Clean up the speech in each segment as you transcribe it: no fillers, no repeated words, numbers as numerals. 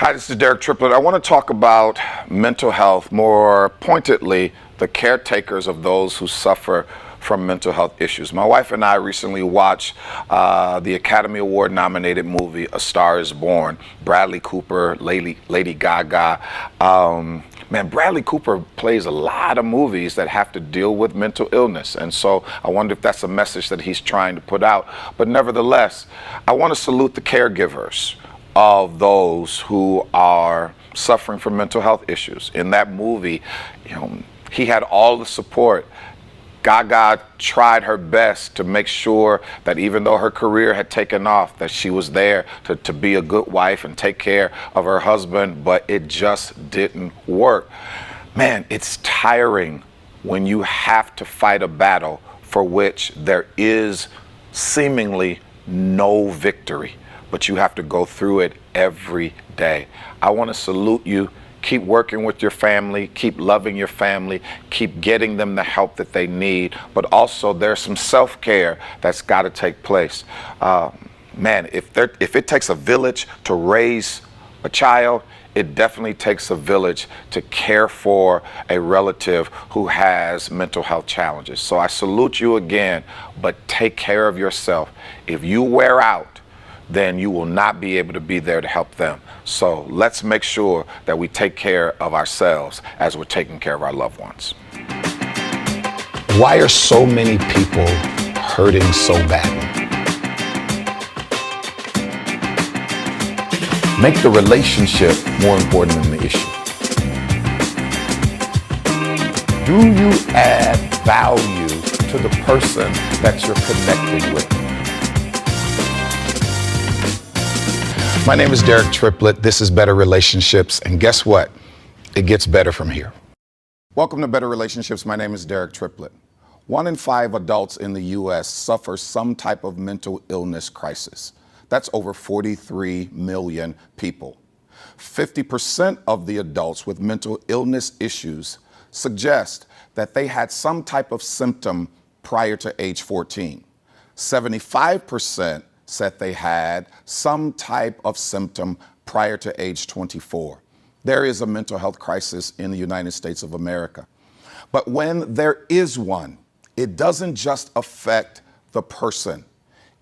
Hi, this is Derek Triplett. I want to talk about mental health, more pointedly, the caretakers of those who suffer from mental health issues. My wife and I recently watched the Academy Award nominated movie, A Star is Born. Bradley Cooper, Lady Gaga. Man, Bradley Cooper plays a lot of movies that have to deal with mental illness. And so I wonder if that's a message that he's trying to put out. But nevertheless, I want to salute the caregivers of those who are suffering from mental health issues. In that movie, he had all the support. Gaga tried her best to make sure that even though her career had taken off, that she was there to be a good wife and take care of her husband, but it just didn't work. Man, it's tiring when you have to fight a battle for which there is seemingly no victory, but you have to go through it every day. I want to salute you. Keep working with your family, keep loving your family, keep getting them the help that they need, but also there's some self-care that's got to take place. Man, if it takes a village to raise a child, it definitely takes a village to care for a relative who has mental health challenges. So I salute you again, but take care of yourself. If you wear out, then you will not be able to be there to help them. So let's make sure that we take care of ourselves as we're taking care of our loved ones. Why are so many people hurting so badly? Make the relationship more important than the issue. Do you add value to the person that you're connected with? My name is Derek Triplett. This is Better Relationships. And guess what? It gets better from here. Welcome to Better Relationships. My name is Derek Triplett. 1 in 5 adults in the U.S. suffer some type of mental illness crisis. That's over 43 million people. 50% of the adults with mental illness issues suggest that they had some type of symptom prior to age 14. 75% said they had some type of symptom prior to age 24. There is a mental health crisis in the United States of America. But when there is one, it doesn't just affect the person.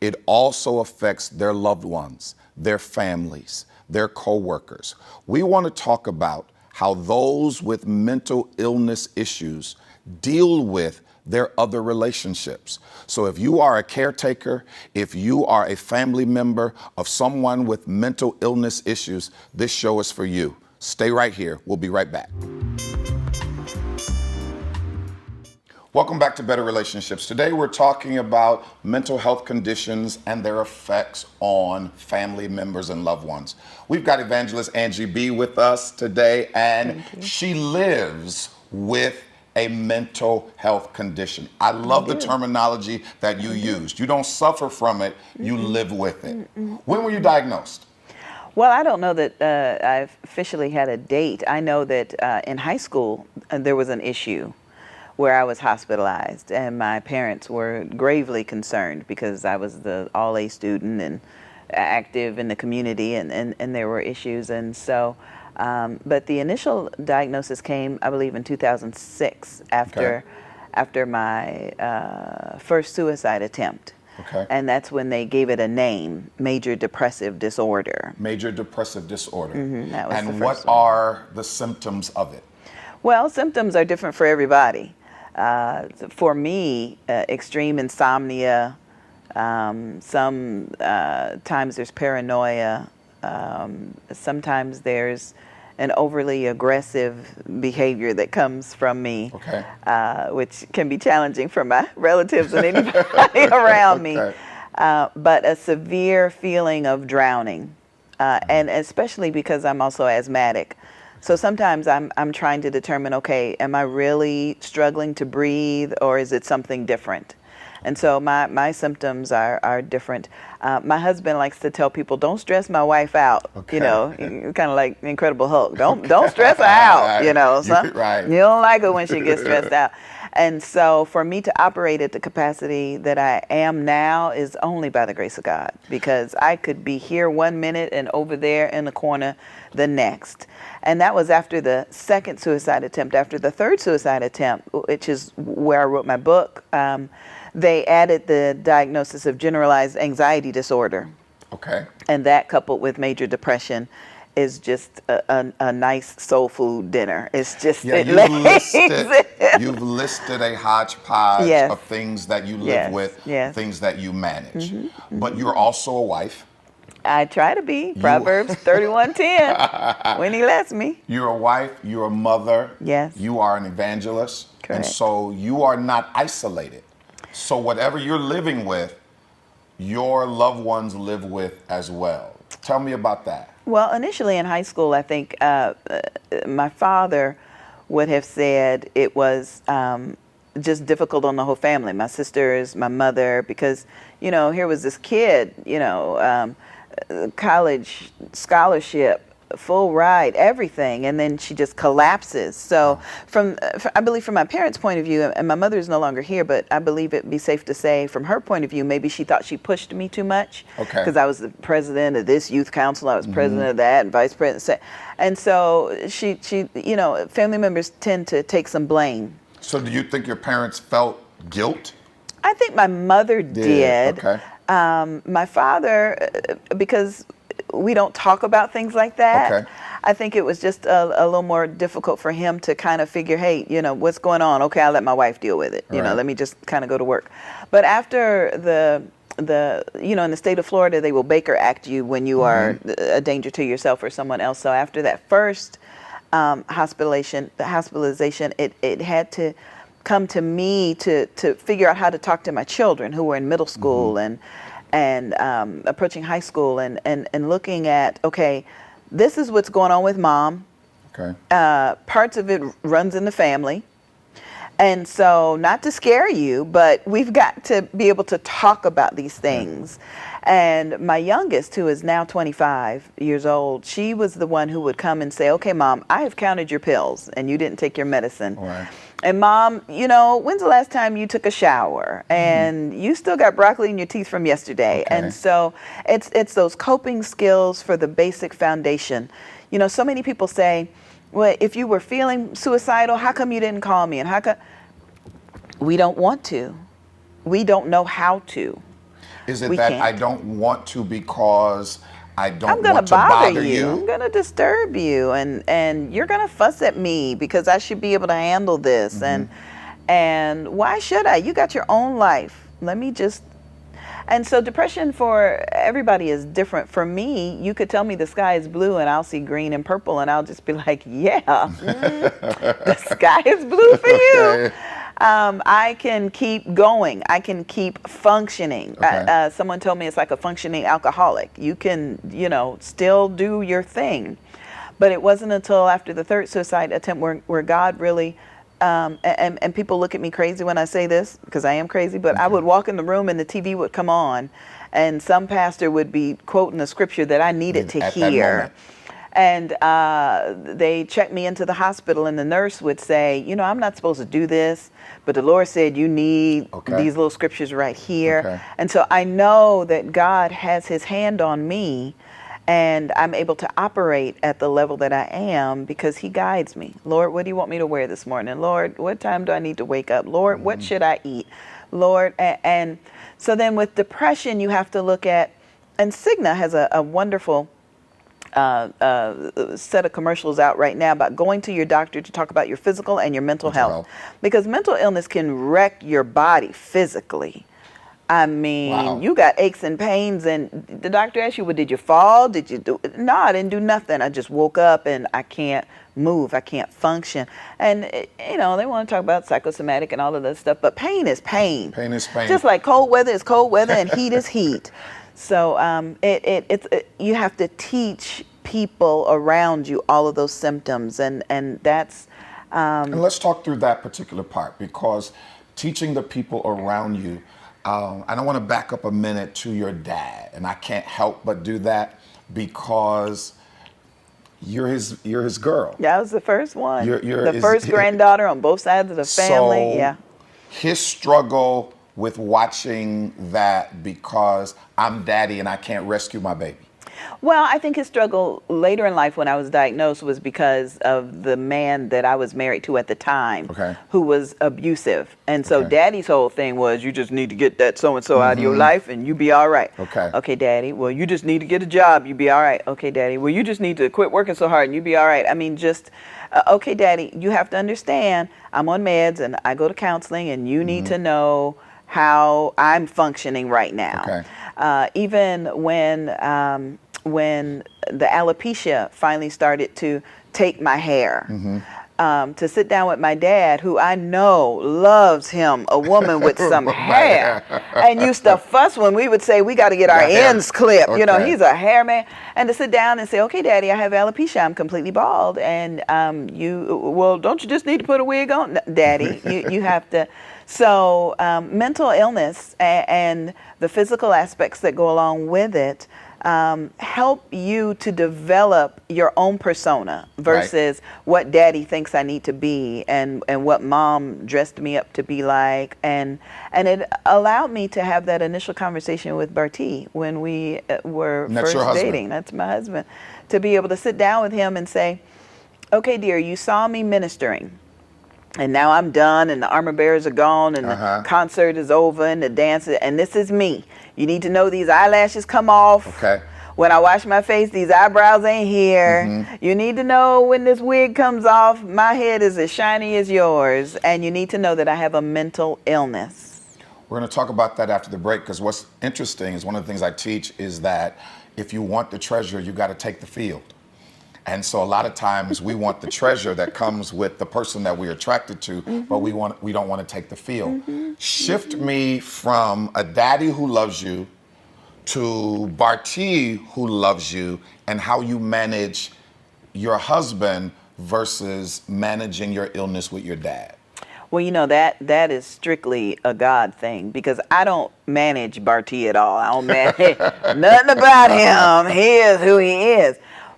It also affects their loved ones, their families, their coworkers. We want to talk about how those with mental illness issues deal with their other relationships. So if you are a caretaker, if you are a family member of someone with mental illness issues, this show is for you. Stay right here. We'll be right back. Welcome back to Better Relationships. Today we're talking about mental health conditions and their effects on family members and loved ones. We've got evangelist Angie B with us today, and she lives with a mental health condition. I love the terminology that you used. You don't suffer from it, you live with it. When were you diagnosed? Well, I don't know that I've officially had a date. I know that in high school there was an issue where I was hospitalized, and my parents were gravely concerned because I was the all-A student and active in the community, and there were issues. And so but the initial diagnosis came, I believe, in 2006 after my first suicide attempt. Okay. And that's when they gave it a name, major depressive disorder. Major depressive disorder. That was and the what first one. are the symptoms of it? Well, symptoms are different for everybody. For me, extreme insomnia, sometimes there's paranoia, sometimes there's an overly aggressive behavior that comes from me, which can be challenging for my relatives and anybody around me. But a severe feeling of drowning, and especially because I'm also asthmatic. So sometimes I'm trying to determine, okay, am I really struggling to breathe, or is it something different? And so my symptoms are different. My husband likes to tell people, don't stress my wife out. You know, kind of like the Incredible Hulk. Don't stress her out. You know, so you don't like her when she gets stressed out. And so for me to operate at the capacity that I am now is only by the grace of God, because I could be here 1 minute and over there in the corner the next. And that was after the second suicide attempt. After the third suicide attempt, which is where I wrote my book, they added the diagnosis of generalized anxiety disorder. Okay. And that, coupled with major depression, is just a nice soul food dinner. It's just, Yeah, you've listed a hodgepodge Yes. of things that you live Yes, with, yes. things that you manage. But you're also a wife. I try to be. Proverbs 31:10, when he lets me. You're a wife, you're a mother. Yes. You are an evangelist. And Correct. so you are not isolated. So whatever you're living with, your loved ones live with as well. Tell me about that. Well, initially in high school, I think my father would have said it was just difficult on the whole family, my sisters, my mother, because, here was this kid, college scholarship, full ride, everything, and then she just collapses. So I believe from my parents' point of view, and my mother is no longer here, but I believe it'd be safe to say from her point of view, maybe she thought she pushed me too much. Okay. Because I was the president of this youth council, I was president of that, and vice president. And so she, family members tend to take some blame. So do you think your parents felt guilt? I think my mother did. Okay. My father, because we don't talk about things like that. Okay. I think it was just a little more difficult for him to kind of figure, hey, what's going on? Okay, I'll let my wife deal with it. Right. Let me just kind of go to work. But after in the state of Florida, they will Baker Act you when you are a danger to yourself or someone else. So after that first hospitalization, it had to come to me to figure out how to talk to my children who were in middle school and approaching high school and looking at, okay, this is what's going on with mom. Okay. Parts of it runs in the family. And so, not to scare you, but we've got to be able to talk about these things. And my youngest, who is now 25 years old, she was the one who would come and say, okay, Mom, I have counted your pills and you didn't take your medicine. Right. And Mom, when's the last time you took a shower? And you still got broccoli in your teeth from yesterday. Okay. And so it's those coping skills for the basic foundation. So many people say, well, if you were feeling suicidal, how come you didn't call me? And how come? We don't want to. We don't know how to. Is it We that can't. I don't want to because I don't I'm gonna want to bother bother you? I'm gonna disturb you, and you're gonna fuss at me because I should be able to handle this. And why should I? You got your own life. Let me just. And so depression for everybody is different. For me, you could tell me the sky is blue and I'll see green and purple and I'll just be like, yeah, the sky is blue for you. Okay. I can keep going. I can keep functioning. Okay. Someone told me it's like a functioning alcoholic. You can, still do your thing. But it wasn't until after the third suicide attempt where God really, and people look at me crazy when I say this, because I am crazy, but I would walk in the room and the TV would come on and some pastor would be quoting a scripture that I needed to At that hear. moment. And they checked me into the hospital and the nurse would say, I'm not supposed to do this, but the Lord said you need these little scriptures right here. Okay. And so I know that God has his hand on me and I'm able to operate at the level that I am because he guides me. Lord, what do you want me to wear this morning? Lord, what time do I need to wake up? Lord, what should I eat? Lord, and so then with depression, you have to look at, and Cigna has a wonderful set of commercials out right now about going to your doctor to talk about your physical and your mental health. Because mental illness can wreck your body physically. I mean, Wow. You got aches and pains, and the doctor asked you, well, did you fall? Did you do? No, I didn't do nothing. I just woke up and I can't move. I can't function. And, they want to talk about psychosomatic and all of that stuff, but pain is pain. Pain is pain. Just like cold weather is cold weather and heat is heat. So you have to teach people around you all of those symptoms, and that's. And let's talk through that particular part, because teaching the people around you, I don't want to back up a minute to your dad, and I can't help but do that because you're his girl. Yeah, I was the first one. You're the first granddaughter on both sides of the family. So Yeah. his struggle with watching that because I'm daddy and I can't rescue my baby. Well, I think his struggle later in life when I was diagnosed was because of the man that I was married to at the time, Okay. who was abusive. And so Okay. Daddy's whole thing was, you just need to get that so-and-so out of your life and you be all right. Okay. Okay, Daddy. Well, you just need to get a job. You be all right. Okay, Daddy. Well, you just need to quit working so hard and you be all right. I mean, just, okay, Daddy, you have to understand I'm on meds and I go to counseling and you need to know how I'm functioning right now. Okay. Even when the alopecia finally started to take my hair, to sit down with my dad, who I know loves him a woman with some hair, and used to fuss when we would say we got to get our ends clipped. You know, Okay. he's a hair man, and to sit down and say, okay, Daddy, I have alopecia, I'm completely bald, and well, don't you just need to put a wig on, Daddy? you have to. So mental illness and the physical aspects that go along with it help you to develop your own persona versus what Daddy thinks I need to be and what Mom dressed me up to be like. And it allowed me to have that initial conversation with Barty when we were And that's first your husband. dating. That's my husband. To be able to sit down with him and say, okay, dear, you saw me ministering. And now I'm done and the armor bearers are gone and the concert is over and the dance, and this is me. You need to know these eyelashes come off. Okay. When I wash my face, these eyebrows ain't here. You need to know when this wig comes off, my head is as shiny as yours. And you need to know that I have a mental illness. We're going to talk about that after the break, because what's interesting is one of the things I teach is that if you want the treasure, you got to take the field. And so a lot of times we want the treasure that comes with the person that we're attracted to, but we don't want to take the field. Shift me from a daddy who loves you to Barty who loves you, and how you manage your husband versus managing your illness with your dad. Well, you know, that is strictly a God thing, because I don't manage Barty at all. I don't manage nothing about him. He is who he is.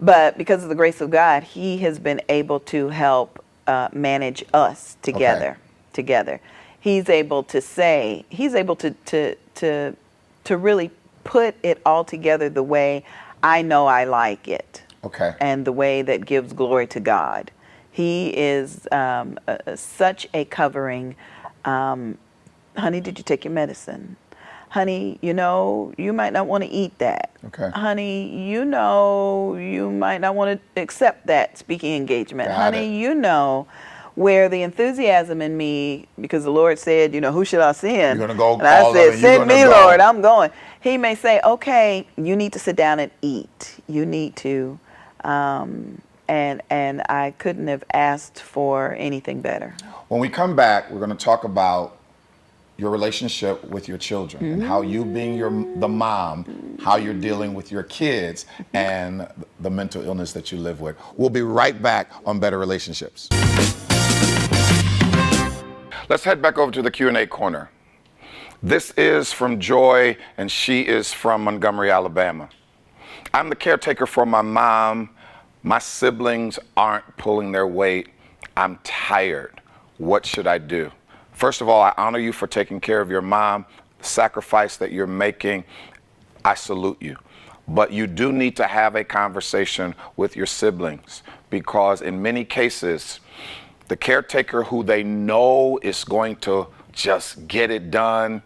But because of the grace of God, he has been able to help manage us together. He's able to say, he's able to really put it all together the way I know I like it. Okay. And the way that gives glory to God. He is such a covering. Honey, did you take your medicine? Honey, you know, you might not want to eat that. Okay. Honey, you know, you might not want to accept that speaking engagement. Honey, you know, where the enthusiasm in me, because the Lord said, you know, who should I send? You're going to go. And I said, send me, Lord, I'm going. He may say, okay, you need to sit down and eat. You need to, and I couldn't have asked for anything better. When we come back, we're going to talk about your relationship with your children and how you being the mom, how you're dealing with your kids and the mental illness that you live with. We'll be right back on Better Relationships. Let's head back over to the Q&A corner. This is from Joy, and she is from Montgomery, Alabama. I'm the caretaker for my mom. My siblings aren't pulling their weight. I'm tired. What should I do? First of all, I honor you for taking care of your mom, the sacrifice that you're making. I salute you. But you do need to have a conversation with your siblings, because in many cases, the caretaker who they know is going to just get it done,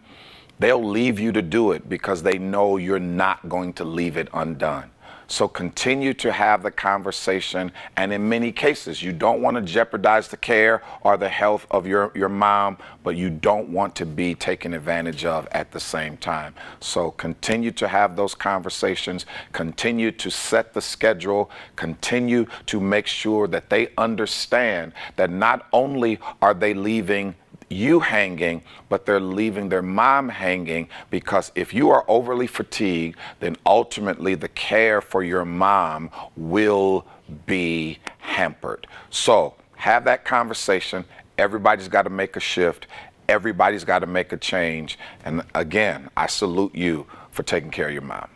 they'll leave you to do it because they know you're not going to leave it undone. So continue to have the conversation, and in many cases, you don't want to jeopardize the care or the health of your mom, but you don't want to be taken advantage of at the same time. So continue to have those conversations, continue to set the schedule, continue to make sure that they understand that not only are they leaving you hanging, but they're leaving their mom hanging, because if you are overly fatigued, then ultimately the care for your mom will be hampered. So have that conversation. Everybody's got to make a shift. Everybody's got to make a change. And again, I salute you for taking care of your mom.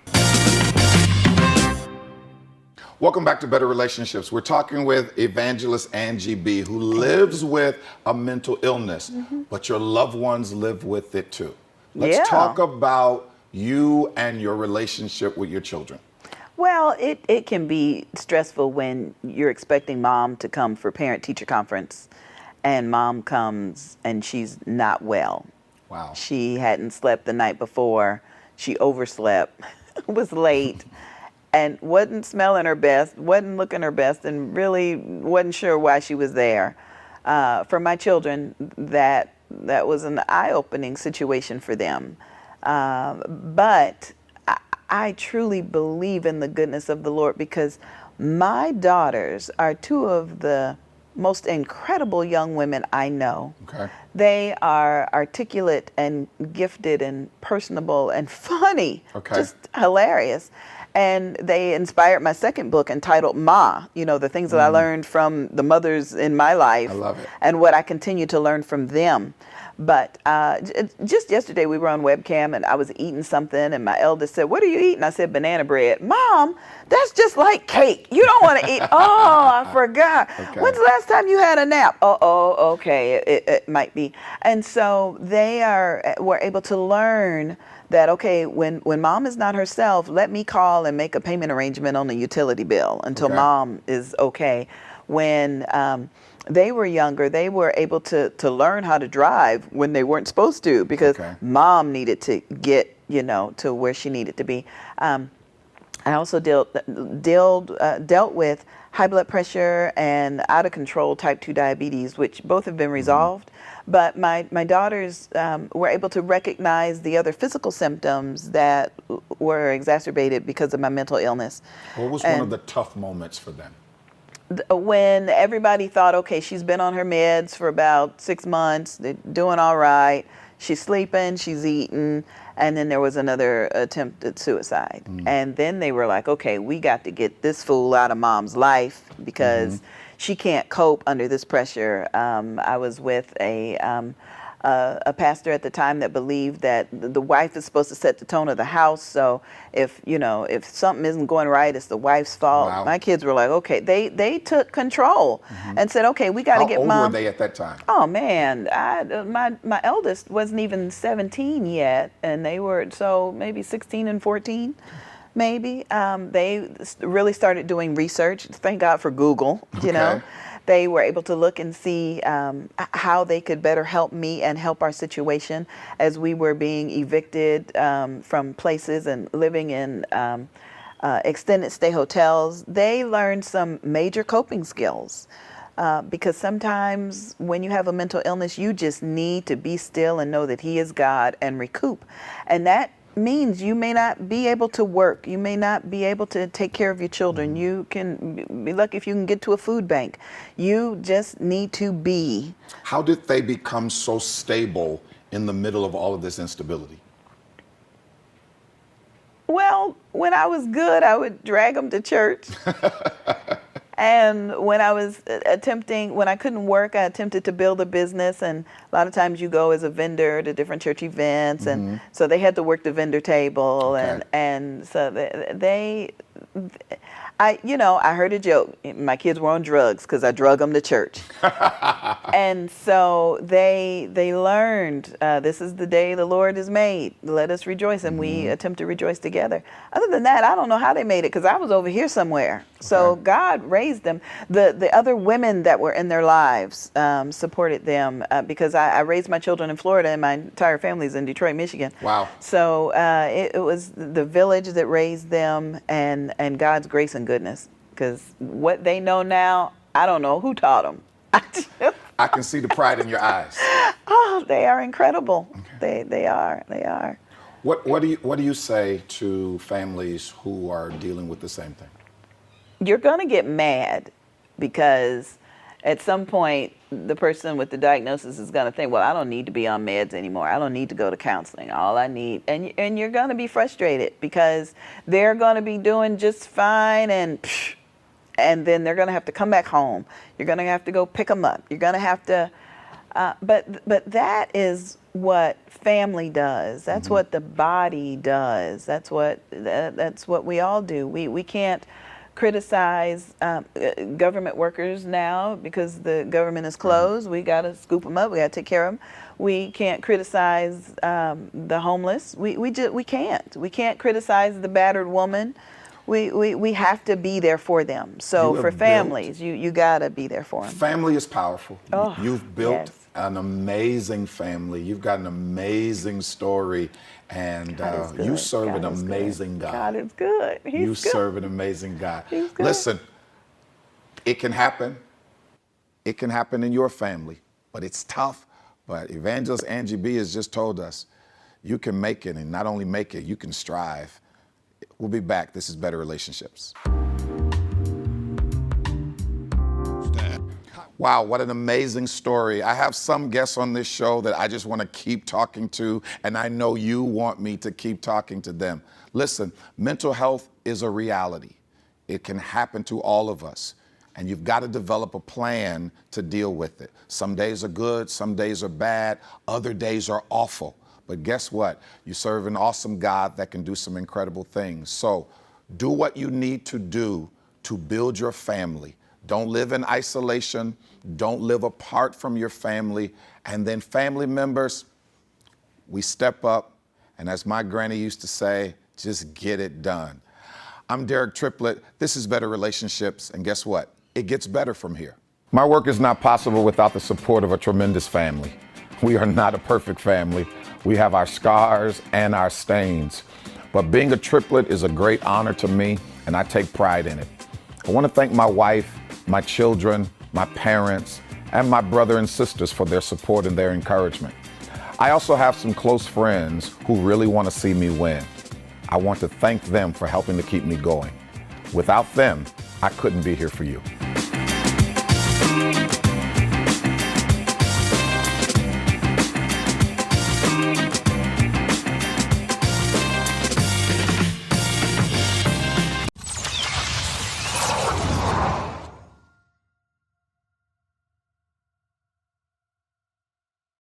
Welcome back to Better Relationships. We're talking with evangelist Angie B, who lives with a mental illness, but your loved ones live with it too. Let's talk about you and your relationship with your children. Well, it can be stressful when you're expecting mom to come for parent-teacher conference, and mom comes and she's not well. Wow. She hadn't slept the night before. She overslept, was late, and wasn't smelling her best, wasn't looking her best, and really wasn't sure why she was there. For my children, that was an eye-opening situation for them. But I truly believe in the goodness of the Lord, because my daughters are two of the most incredible young women I know. Okay. They are articulate and gifted and personable and funny, just hilarious. And they inspired my second book entitled Ma, the things that I learned from the mothers in my life. I love it. And what I continue to learn from them. But just yesterday we were on webcam and I was eating something and my eldest said, "What are you eating?" I said, "Banana bread." "Mom, that's just like cake. You don't want to eat." "Oh, I forgot." Okay. "When's the last time you had a nap?" Oh, okay, it might be. And so were able to learn that, okay, when mom is not herself, let me call and make a payment arrangement on the utility bill until mom is okay. When they were younger, they were able to learn how to drive when they weren't supposed to, because mom needed to get, to where she needed to be. I also dealt with high blood pressure and out of control type 2 diabetes, which both have been resolved. But my daughters were able to recognize the other physical symptoms that were exacerbated because of my mental illness. What was one of the tough moments for them? When everybody thought, okay, she's been on her meds for about 6 months, they're doing all right, she's sleeping, she's eating, and then there was another attempt at suicide. And then they were like, okay, we got to get this fool out of mom's life, because she can't cope under this pressure. I was with a pastor at the time that believed that the wife is supposed to set the tone of the house. So if something isn't going right, it's the wife's fault. Wow. My kids were like, okay, they took control and said, okay, we got to get mom. How old were they at that time? Oh man, my eldest wasn't even 17 yet, and they were maybe 16 and 14. Maybe. They really started doing research. Thank God for Google, you know. They were able to look and see how they could better help me and help our situation as we were being evicted from places and living in extended stay hotels. They learned some major coping skills. Because sometimes when you have a mental illness, you just need to be still and know that He is God and recoup. And that means you may not be able to work. You may not be able to take care of your children. You can be lucky if you can get to a food bank. You just need to be. How did they become so stable in the middle of all of this instability? Well, when I was good, I would drag them to church. And when I was when I couldn't work, I attempted to build a business. And a lot of times you go as a vendor to different church events. And so they had to work the vendor table. And so I heard a joke. My kids were on drugs because I drug them to church. And so they learned, this is the day the Lord has made. Let us rejoice. And we attempt to rejoice together. Other than that, I don't know how they made it, because I was over here somewhere. So God raised them. The other women that were in their lives supported them, because I raised my children in Florida and my entire family's in Detroit, Michigan. Wow. So it was the village that raised them, and God's grace and goodness, because what they know now, I don't know who taught them. I can see the pride in your eyes. Oh, they are incredible. They are. What do you say to families who are dealing with the same thing? You're going to get mad, because at some point the person with the diagnosis is going to think, well, I don't need to be on meds anymore. I don't need to go to counseling. All I need, and you're going to be frustrated, because they're going to be doing just fine, and then they're going to have to come back home. You're going to have to go pick them up. You're going to have to, but that is what family does. That's what the body does. That's what we all do. We can't criticize government workers now because the government is closed. We got to scoop them up. We got to take care of them. We can't criticize the homeless. We can't. We can't criticize the battered woman. We have to be there for them. So for families, you got to be there for them. Family is powerful. Oh, You've built yes. an amazing family. You've got an amazing story, and you serve an amazing God. God is good. He's You good. serve an amazing God. He's good. Listen, it can happen. It can happen in your family, but it's tough. But Evangelist Angie B has just told us you can make it, and not only make it, you can strive. We'll be back. This is Better Relationships. Wow, what an amazing story. I have some guests on this show that I just want to keep talking to, and I know you want me to keep talking to them. Listen, mental health is a reality. It can happen to all of us, and you've got to develop a plan to deal with it. Some days are good, some days are bad, other days are awful. But guess what? You serve an awesome God that can do some incredible things. So do what you need to do to build your family. Don't live in isolation. Don't live apart from your family. And then family members, we step up. And as my granny used to say, just get it done. I'm Derek Triplett. This is Better Relationships. And guess what? It gets better from here. My work is not possible without the support of a tremendous family. We are not a perfect family. We have our scars and our stains. But being a triplet is a great honor to me, and I take pride in it. I want to thank my wife, my children, my parents, and my brother and sisters for their support and their encouragement. I also have some close friends who really want to see me win. I want to thank them for helping to keep me going. Without them, I couldn't be here for you.